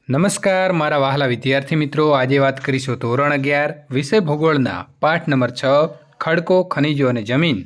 નમસ્કાર મારા વહાલા વિદ્યાર્થી મિત્રો, આજે વાત કરીશું ધોરણ 11 વિષય ભૂગોળના પાઠ નંબર 6 ખડકો, ખનિજો અને જમીન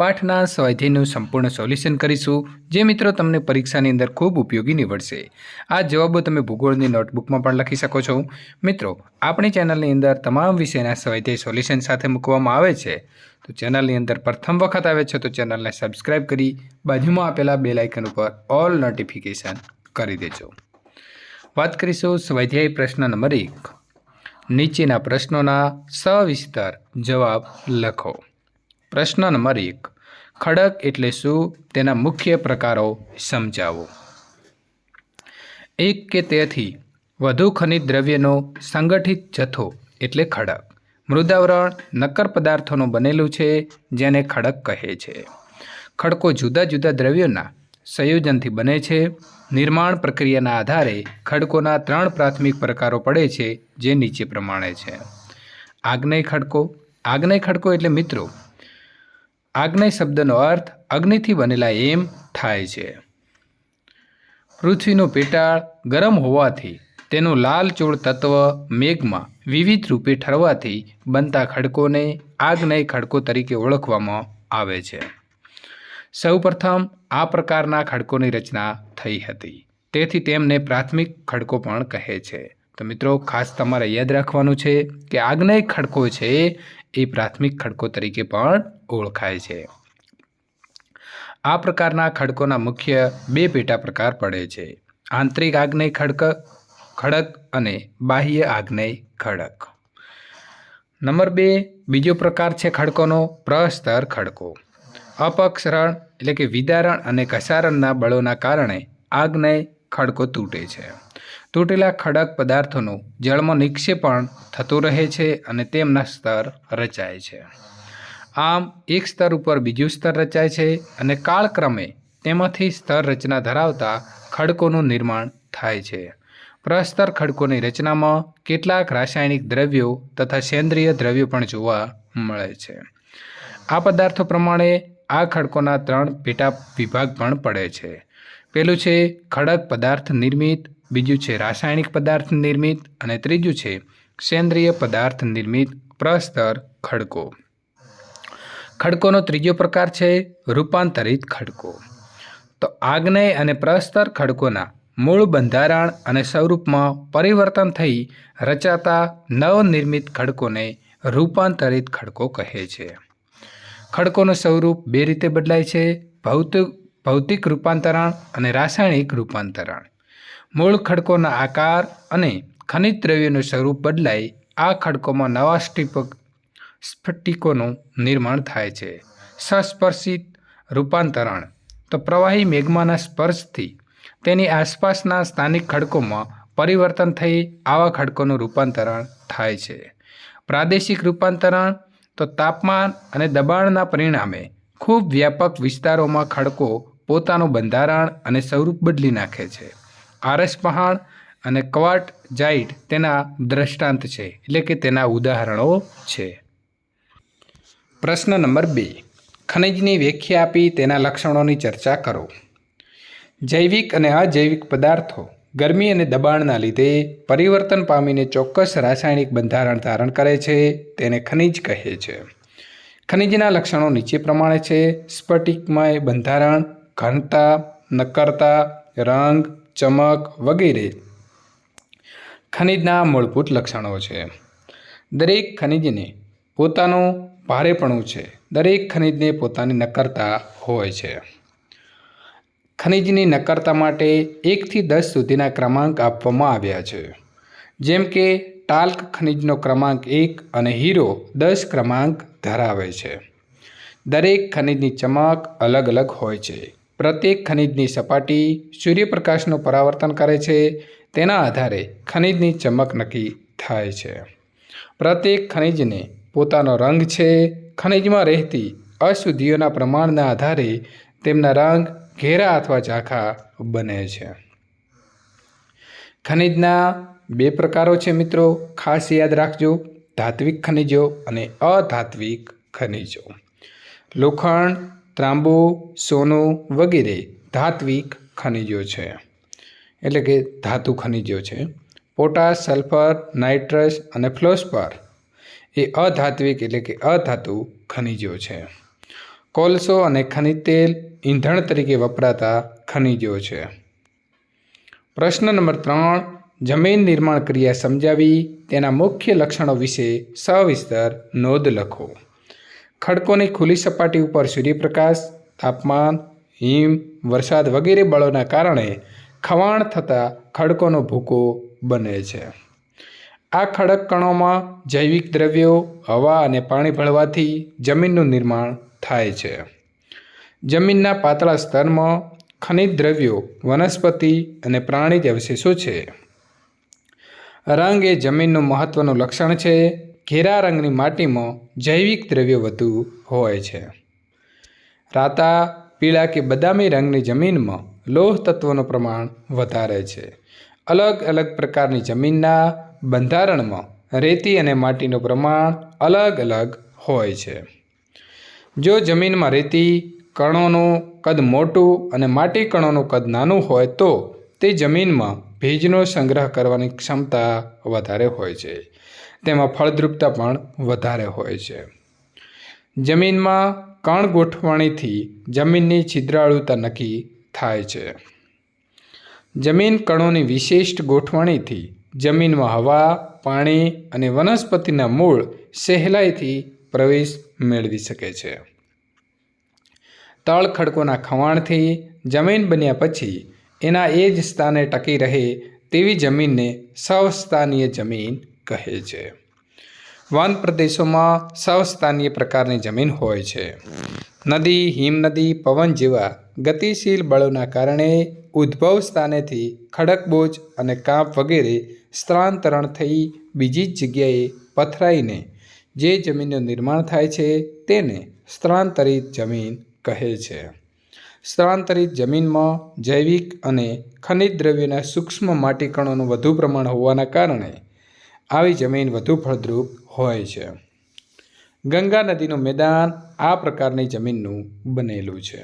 પાઠના સ્વાધ્યાયનું સંપૂર્ણ સોલ્યુશન કરીશું, જે મિત્રો તમને પરીક્ષાની અંદર ખૂબ ઉપયોગી નીવડશે। આ જવાબો તમે ભૂગોળની નોટબુકમાં પણ લખી શકો છો। મિત્રો, આપણી ચેનલની અંદર તમામ વિષયના સ્વાધ્યાય સોલ્યુશન સાથે મૂકવામાં આવે છે, તો ચેનલની અંદર પ્રથમ વખત આવે છે તો ચેનલને સબસ્ક્રાઇબ કરી બાજુમાં આપેલા બેલ આઇકન ઉપર ઓલ નોટિફિકેશન કરી દેજો। વાત કરીશું સ્વાધ્યાય પ્રશ્ન નંબર 1। નીચેના પ્રશ્નોના સવિસ્તર જવાબ લખો। પ્રશ્ન નંબર 1, ખડક એટલે શું? તેના મુખ્ય પ્રકારો સમજાવો। એક કે તેથી વધુ ખનિજ દ્રવ્યનો સંગઠિત જથ્થો એટલે ખડક। મૃદાવરણ નક્કર પદાર્થોનું બનેલું છે, જેને ખડક કહે છે। ખડકો જુદા જુદા દ્રવ્યોના સંયોજનથી બને છે। નિર્માણ પ્રક્રિયાના આધારે ખડકોના 3 પ્રાથમિક પ્રકારો પડે છે, જે નીચે પ્રમાણે છે। આગ્નેય ખડકો। આગ્નેય ખડકો એટલે મિત્રો, આગ્નેય શબ્દનો અર્થ અગ્નિથી બનેલા એમ થાય છે। પૃથ્વીનું પેટાળ ગરમ હોવાથી તેનું લાલચોળ તત્વ મેઘમાં વિવિધ રૂપે ઠરવાથી બનતા ખડકોને આગ્નેય ખડકો તરીકે ઓળખવામાં આવે છે। સૌપ્રથમ આ પ્રકારના ખડકોની રચના થઈ હતી, તેથી તેમને પ્રાથમિક ખડકો પણ કહે છે। તો મિત્રો, ખાસ તમારે યાદ રાખવાનું છે કે આગ્નેય ખડકો છે એ પ્રાથમિક ખડકો તરીકે પણ ઓળખાય છે। આ પ્રકારના ખડકોના મુખ્ય 2 પેટા પ્રકાર પડે છે: આંતરિક આગ્નેય ખડક અને બાહ્ય આગ્નેય ખડક। નંબર 2, બીજો પ્રકાર છે ખડકોનો પ્રસ્તર ખડકો। અપક્ષરણ એટલે કે વિદારણ અને ઘસારણના બળોના કારણે આગ્નેય ખડકો તૂટે છે। તૂટેલા ખડક પદાર્થોનું જળમાં નિક્ષેપણ થતું રહે છે અને તેમના સ્તર રચાય છે। આમ એક સ્તર ઉપર બીજું સ્તર રચાય છે અને કાળક્રમે તેમાંથી સ્તર રચના ધરાવતા ખડકોનું નિર્માણ થાય છે। પ્રસ્તર ખડકોની રચનામાં કેટલાક રાસાયણિક દ્રવ્યો તથા સેન્દ્રિય દ્રવ્યો પણ જોવા મળે છે। આ પદાર્થો પ્રમાણે આ ખડકોના 3 પેટા વિભાગ પણ પડે છે। પહેલું છે ખડક પદાર્થ નિર્મિત, બીજું છે રાસાયણિક પદાર્થ નિર્મિત અને ત્રીજું છે સેન્દ્રિય પદાર્થ નિર્મિત પ્રસ્તર ખડકો। ખડકોનો ત્રીજો પ્રકાર છે રૂપાંતરિત ખડકો। તો આગ્નેય અને પ્રસ્તર ખડકોના મૂળ બંધારણ અને સ્વરૂપમાં પરિવર્તન થઈ રચાતા નવનિર્મિત ખડકોને રૂપાંતરિત ખડકો કહે છે। ખડકોનું સ્વરૂપ 2 રીતે બદલાય છે: ભૌતિક રૂપાંતરણ અને રાસાયણિક રૂપાંતરણ। મૂળ ખડકોના આકાર અને ખનિજ દ્રવ્યોનું સ્વરૂપ બદલાઈ આ ખડકોમાં નવા સ્ફટિકોનું નિર્માણ થાય છે। સંસ્પર્શિત રૂપાંતરણ। તો પ્રવાહી મેગ્માના સ્પર્શથી તેની આસપાસના સ્થાનિક ખડકોમાં પરિવર્તન થઈ આવા ખડકોનું રૂપાંતરણ થાય છે। પ્રાદેશિક રૂપાંતરણ। તો તાપમાન અને દબાણના પરિણામે ખૂબ વ્યાપક વિસ્તારોમાં ખડકો પોતાનું બંધારણ અને સ્વરૂપ બદલી નાખે છે। આરસ પહાડ અને ક્વાર્ટઝાઇટ તેના દ્રષ્ટાંત છે, એટલે કે તેના ઉદાહરણો છે। પ્રશ્ન નંબર 2, ખનિજની વ્યાખ્યા આપી તેના લક્ષણોની ચર્ચા કરો। જૈવિક અને અજૈવિક પદાર્થો ગરમી અને દબાણના લીધે પરિવર્તન પામીને ચોક્કસ રાસાયણિક બંધારણ ધારણ કરે છે, તેને ખનિજ કહે છે। ખનિજના લક્ષણો નીચે પ્રમાણે છે: સ્ફટિકમય બંધારણ, ઘનતા, નક્કરતા, રંગ, ચમક વગેરે ખનિજના મૂળભૂત લક્ષણો છે। દરેક ખનિજને પોતાનું ભારેપણું છે, દરેક ખનિજને પોતાની નક્કરતા હોય છે। ખનિજની નક્કરતા માટે 1 થી 10 સુધીના ક્રમાંક આપવામાં આવ્યા છે, જેમ કે ટાલ્ક ખનિજનો ક્રમાંક 1 અને હીરો 10 ક્રમાંક ધરાવે છે। દરેક ખનિજની ચમક અલગ અલગ હોય છે। પ્રત્યેક ખનિજની સપાટી સૂર્યપ્રકાશનું પરાવર્તન કરે છે, તેના આધારે ખનિજની ચમક નક્કી થાય છે। પ્રત્યેક ખનિજને પોતાનો રંગ છે। ખનિજમાં રહેતી અશુદ્ધિઓના પ્રમાણના આધારે તેમના રંગ ઘેરા અથવા ઝાંખા બને છે। ખનિજના 2 પ્રકારો છે મિત્રો, ખાસ યાદ રાખજો: ધાત્વિક ખનિજો અને અધાત્વિક ખનિજો। લોખંડ, ત્રાંબુ, સોનું વગેરે ધાત્વિક ખનિજો છે। એટલે કે ધાતુ ખનિજો છે. પોટાશ, સલ્ફર, નાઇટ્રસ અને ફ્લોસ્ફર એ અધાત્વિક એટલે કે અધાતુ ખનિજો છે. કોલસો અને ખનિજ તેલ ઈંધણ તરીકે વપરાતા ખનિજો છે. પ્રશ્ન નંબર 3, જમીન નિર્માણ ક્રિયા સમજાવી તેના મુખ્ય લક્ષણો વિશે સવિસ્તર નોંધ લખો. ખડકોની ખુલ્લી સપાટી ઉપર સૂર્યપ્રકાશ, તાપમાન, હિમ, વરસાદ વગેરે બળોના કારણે ખવાણ થતાં ખડકોનો ભૂકો બને છે. આ ખડક કણોમાં જૈવિક દ્રવ્યો, હવા અને પાણી ભળવાથી જમીનનું નિર્માણ થાય છે. જમીનના પાતળા સ્તરમાં ખનિજ દ્રવ્યો, વનસ્પતિ અને પ્રાણીજ અવશેષો છે. રંગ એ જમીનનું મહત્વનું લક્ષણ છે. ઘેરા રંગની માટીમાં જૈવિક દ્રવ્યો વધુ હોય છે. રાતા, પીળા કે બદામી રંગની જમીનમાં લોહ તત્વોનું પ્રમાણ વધારે છે. અલગ અલગ પ્રકારની જમીનના બંધારણમાં રેતી અને માટીનું પ્રમાણ અલગ અલગ હોય છે. જો જમીનમાં રેતી કણોનું કદ મોટું અને માટી કણોનું કદ નાનું હોય તો તે જમીનમાં ભેજનો સંગ્રહ કરવાની ક્ષમતા વધારે હોય છે. તેમાં ફળદ્રુપતા પણ વધારે હોય છે. જમીનમાં કણ ગોઠવણીથી જમીનની છિદ્રાળુતા નક્કી થાય છે. જમીન કણોની વિશિષ્ટ ગોઠવણીથી જમીનમાં હવા, પાણી અને વનસ્પતિના મૂળ સહેલાઈથી પ્રવેશ મેળવી શકે છે. તળ ખડકોના ખવાણથી જમીન બન્યા પછી એના એ જ સ્થાને ટકી રહે તેવી જમીનને સવસ્થાનીય જમીન કહે છે. વન પ્રદેશોમાં સવસ્થાનીય પ્રકારની જમીન હોય છે. નદી, હિમનદી, પવન જેવા ગતિશીલ બળોના કારણે ઉદ્ભવ સ્થાનેથી ખડકબોજ અને કાંપ વગેરે સ્થળાંતરણ થઈ બીજી જ જગ્યાએ પથરાઈને જે જમીનનું નિર્માણ થાય છે તેને સ્થળાંતરિત જમીન કહે છે. સ્થળાંતરિત જમીનમાં જૈવિક અને ખનિજ દ્રવ્યોના સૂક્ષ્મ માટી કણોનું વધુ પ્રમાણ હોવાના કારણે આવી જમીન વધુ ફળદ્રુપ હોય છે. ગંગા નદીનું મેદાન આ પ્રકારની જમીનનું બનેલું છે.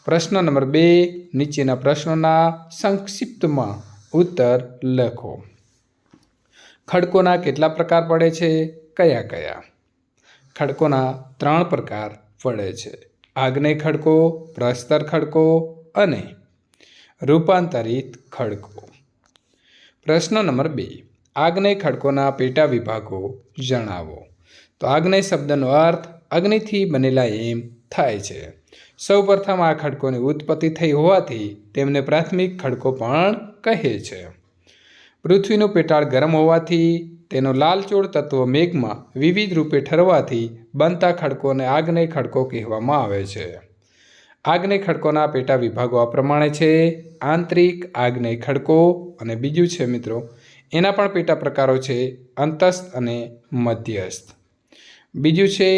પ્રશ્ન નંબર 2, નીચેના પ્રશ્નોના સંક્ષિપ્તમાં ઉત્તર લખો. ખડકોના કેટલા પ્રકાર પડે છે? કયા કયા? ખડકોના 3 પ્રકાર પડે છે. આગ્નેય ખડકો, પ્રસ્તર ખડકો અને રૂપાંતરિત ખડકો. પ્રશ્ન નંબર 2, આગ્નેય ખડકોના પેટા વિભાગો જણાવો. તો આગ્નેય શબ્દનો અર્થ અગ્નિથી બનેલા એમ થાય છે. સૌપ્રથમ આ ખડકોની ઉત્પત્તિ થઈ હોવાથી તેમને પ્રાથમિક ખડકો પણ કહે છે. પૃથ્વીનું પેટાળ ગરમ હોવાથી તેનો લાલચોળ તત્વ મેઘમાં વિવિધ રૂપે ઠરવાથી બનતા ખડકોને આગ્નેય ખડકો કહેવામાં આવે છે. આગ્નેય ખડકોના પેટા વિભાગો આ પ્રમાણે છે. આંતરિક આગ્નેય ખડકો અને બીજું છે મિત્રો એના પણ પેટા પ્રકારો છે અંતસ્થ અને મધ્યસ્થ. બીજું છે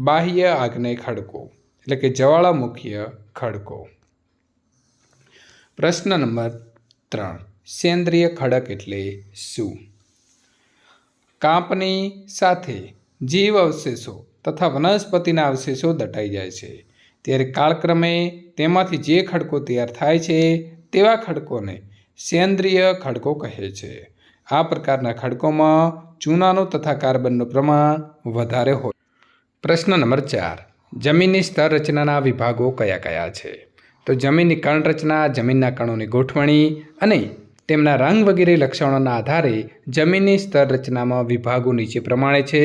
બાહ્ય આગ્નેય ખડકો એટલે કે જ્વાળામુખીય ખડકો. પ્રશ્ન નંબર 3, સેન્દ્રિય ખડક એટલે શું? કાંપની સાથે જીવ અવશેષો તથા વનસ્પતિના અવશેષો દટાઈ જાય છે ત્યારે કાળક્રમે તેમાંથી જે ખડકો તૈયાર થાય છે તેવા ખડકોને સેન્દ્રિય ખડકો કહે છે. આ પ્રકારના ખડકોમાં ચૂનાનું તથા કાર્બનનું પ્રમાણ વધારે હોય. પ્રશ્ન નંબર 4, જમીનની સ્તર રચનાના વિભાગો કયા કયા છે? તો જમીનની કણ રચના જમીનના કણોની ગોઠવણી અને તેમના રંગ વગેરે લક્ષણોના આધારે જમીનની સ્તર રચનામાં વિભાગો નીચે પ્રમાણે છે.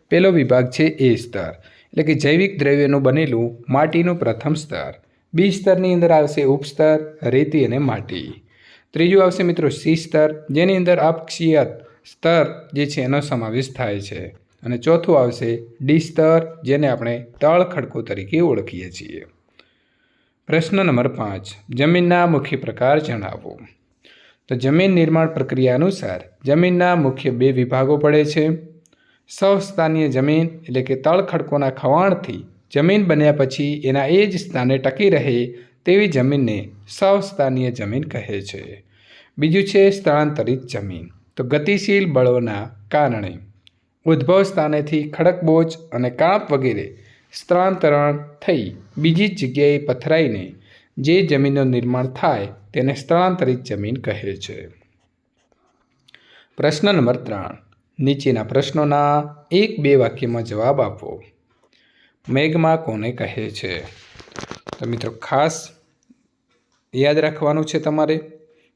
પહેલો વિભાગ છે એ સ્તર એટલે કે જૈવિક દ્રવ્યોનું બનેલું માટીનું પ્રથમ સ્તર. બી સ્તરની અંદર આવશે ઉપસ્તર, રેતી અને માટી. ત્રીજું આવશે મિત્રો સી સ્તર જેની અંદર અપક્ષીય સ્તર જે છે એનો સમાવેશ થાય છે. અને ચોથું આવશે ડી સ્તર જેને આપણે તળ ખડકો તરીકે ઓળખીએ છીએ. પ્રશ્ન નંબર 5, જમીનના મુખ્ય પ્રકાર જણાવો. તો જમીન નિર્માણ પ્રક્રિયા અનુસાર જમીનના મુખ્ય 2 વિભાગો પડે છે. સવસ્થાનીય જમીન એટલે કે તળ ખડકોના ખવાણથી જમીન બન્યા પછી એના એ જ સ્થાને ટકી રહે તેવી જમીનને સવસ્થાનીય જમીન કહે છે. બીજું છે સ્થળાંતરિત જમીન. તો ગતિશીલ બળોના કારણે ઉદ્ભવ સ્થાનેથી ખડકબોજ અને કાંપ વગેરે સ્થળાંતરણ થઈ બીજી જ જગ્યાએ પથરાઈને જે જમીનનું નિર્માણ થાય તેને સ્થળાંતરિત જમીન કહે છે. પ્રશ્ન નંબર 3. નીચેના પ્રશ્નોના 1-2 વાક્યમાં જવાબ આપો. મેગ્મા કોને કહે છે? તો મિત્રો ખાસ યાદ રાખવાનું છે તમારે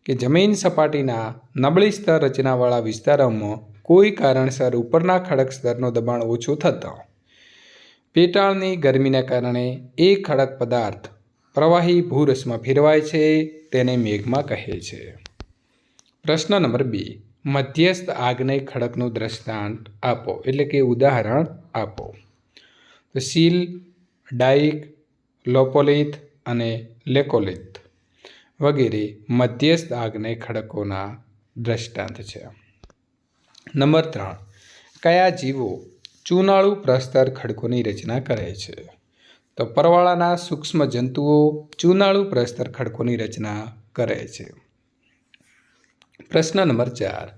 કે જમીન સપાટીના નબળી સ્તર રચનાવાળા વિસ્તારોમાં કોઈ કારણસર ઉપરના ખડક સ્તરનું દબાણ ઓછું થતાં પેટાળની ગરમીના કારણે એ ખડક પદાર્થ પ્રવાહી ભૂરસમાં ફેરવાય છે, તેને મેગ્મા કહે છે. પ્રશ્ન નંબર 2. મધ્યસ્થ આગ્નેય ખડકનું દ્રષ્ટાંત આપો, એટલે કે ઉદાહરણ આપો. તો સીલ, ડાઇક, લોપોલિથ અને લેકોલિથ વગેરે મધ્યસ્થ આગ્નેય ખડકોના દ્રષ્ટાંત છે. નંબર 3. કયા જીવો ચૂનાળું પ્રસ્તર ખડકોની રચના કરે છે? તો પરવાળાના સૂક્ષ્મ જંતુઓ ચૂનાળું પ્રસ્તર ખડકોની રચના કરે છે. પ્રશ્ન નંબર 4.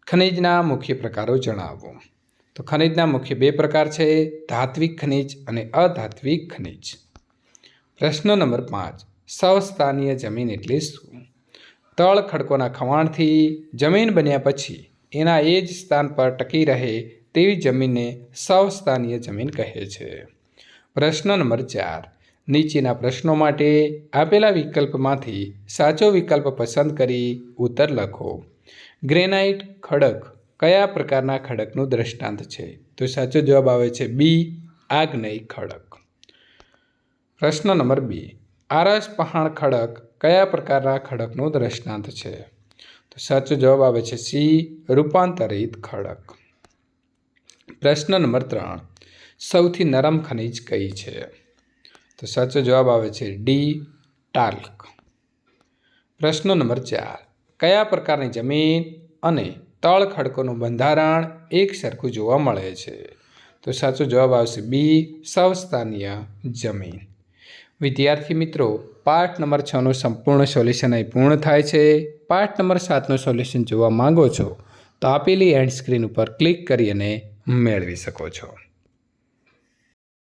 ખનિજના મુખ્ય પ્રકારો જણાવો. તો ખનિજના મુખ્ય 2 પ્રકાર છે, ધાત્વિક ખનિજ અને અધાત્વિક ખનિજ. પ્રશ્ન નંબર 5. સવસ્થાનીય જમીન એટલે શું? તળ ખડકોના ખવાણથી જમીન બન્યા પછી એના એ જ સ્થાન પર ટકી રહે તેવી જમીનને સવસ્થાનીય જમીન કહે છે. પ્રશ્ન નંબર 4. નીચેના પ્રશ્નો માટે આપેલા વિકલ્પમાંથી સાચો વિકલ્પ પસંદ કરી ઉત્તર લખો. ગ્રેનાઇટ ખડક કયા પ્રકારના ખડકનું દ્રષ્ટાંત છે? તો સાચો જવાબ આવે છે બી, આગ્નેય ખડક. પ્રશ્ન નંબર 2. આરસ પહાણ ખડક કયા પ્રકારના ખડકનું દ્રષ્ટાંત છે? તો સાચો જવાબ આવે છે સી, રૂપાંતરિત ખડક. પ્રશ્ન નંબર 3. સૌથી નરમ ખનિજ કઈ છે? તો સાચો જવાબ આવે છે ડી, ટાલ્ક. પ્રશ્ન નંબર 4. કયા પ્રકારની જમીન અને તળ ખડકોનું બંધારણ એક સરખું જોવા મળે છે? તો સાચો જવાબ આવશે બી, સવસ્થાનીય જમીન. વિદ્યાર્થી મિત્રો, પાઠ નંબર 6નું સંપૂર્ણ સોલ્યુશન અહીં પૂર્ણ થાય છે. પાઠ નંબર 7નું સોલ્યુશન જોવા માંગો છો તો આપેલી એન્ડ સ્ક્રીન ઉપર ક્લિક કરી અને મેળવી શકો છો.